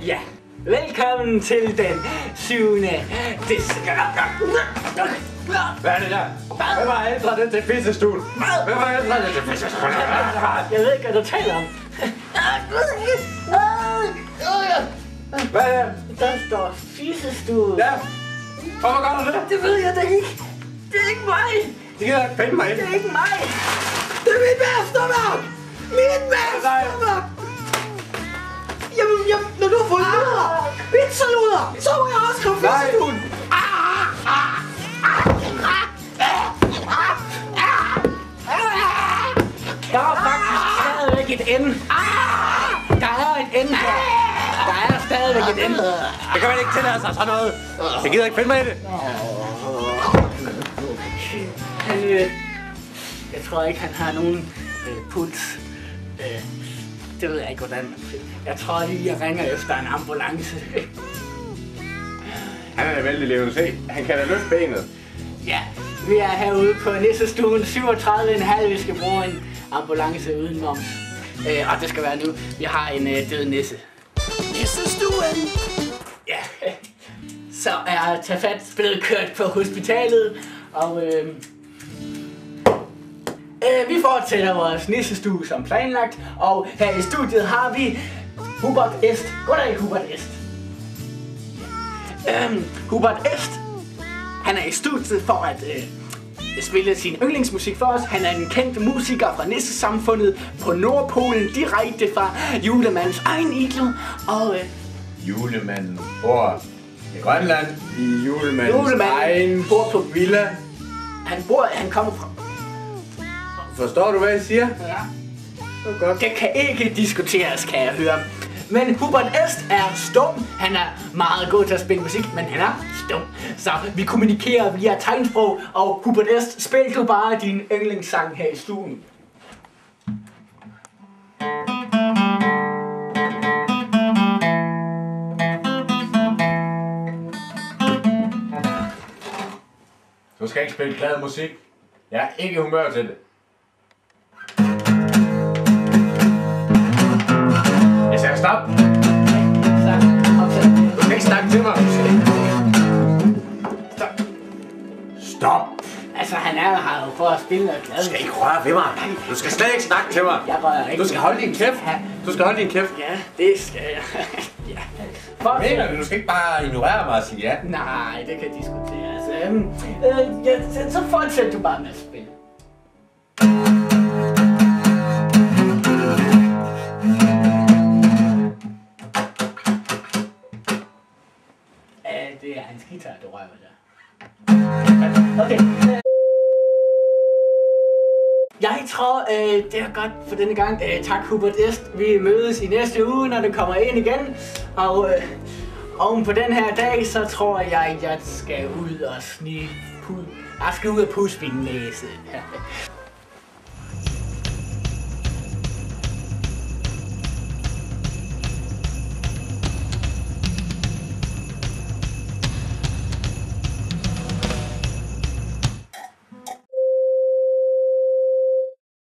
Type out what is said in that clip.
Ja, velkommen til den 7. Hvad er det der? Hvem har ændret det til fissestuen? Hvem har ændret det til fissestuen? Jeg ved ikke, hvad du taler om. Hvad er det? Der står fissestue. Ja. Hvorfor gør du det? Det ved jeg da ikke. Det er ikke mig. Det gider jeg ikke finde mig ind. Det er ikke mig. Det er mit mavestomak. Mit mavestomak. Jamen, når du har fået luder, pizzaluder, så må jeg også komme fissestuen. Der er faktisk stadigvæk et ende. Der er et ende her. Der er stadigvæk et ende. Det kan man ikke tillade sig sådan noget. Jeg gider ikke finde mig i det. Jeg tror ikke, han har nogen puls. Det ved jeg ikke, hvordan man siger. Jeg tror lige, jeg ringer efter en ambulance. Han er da vældig levende. Se, han kan da løfte benet. Ja, vi er herude på nissestuen 37,5. Vi skal bruge en ambulance uden moms. Og det skal være nu. Vi har en død nisse. Nissestuen! Ja, så er Tafat blevet kørt på hospitalet, og vi fortsætter vores nissestue som planlagt, og her i studiet har vi Hubert Est. Goddag, Hubert Est. Hubert Est, han er i studiet for at spille sin yndlingsmusik for os. Han er en kendt musiker fra nissesamfundet på Nordpolen, direkte fra julemandens egen iglo, og Julemanden bor i Grønland i julemandens egen bor på villa. Han kommer fra... Forstår du, hvad jeg siger? Ja. Det er godt. Det kan ikke diskuteres, kan jeg høre. Men Hubert Est er stum. Han er meget god til at spille musik, men han er stum. Så vi kommunikerer via tegnsprog, og Hubert Est, spil du bare din yndlingssang her i stuen. Du skal ikke spille glad musik. Jeg er ikke i humør til det. Jeg siger stop. Du skal ikke snakke til mig. Stop. Stop. Altså, han er her jo for at spille noget glad. Du skal ikke røre ved mig. Du skal slet ikke snakke til mig. Jeg rører ikke. Du skal holde din kæft. Du skal holde din kæft. Ja, det skal jeg. Ja. Mener du? Du skal ikke bare ignorere mig og sige ja. Nej, det kan diskuteres. Så fortsæt du bare med at spille. Det er hans guitar, du rører der. Okay. Jeg tror, det er godt for denne gang. Tak, Hubert Est. Vi mødes i næste uge, når det kommer ind igen. Og oven på den her dag, så tror jeg skal ud og snige. Jeg skal ud og pusse min næse.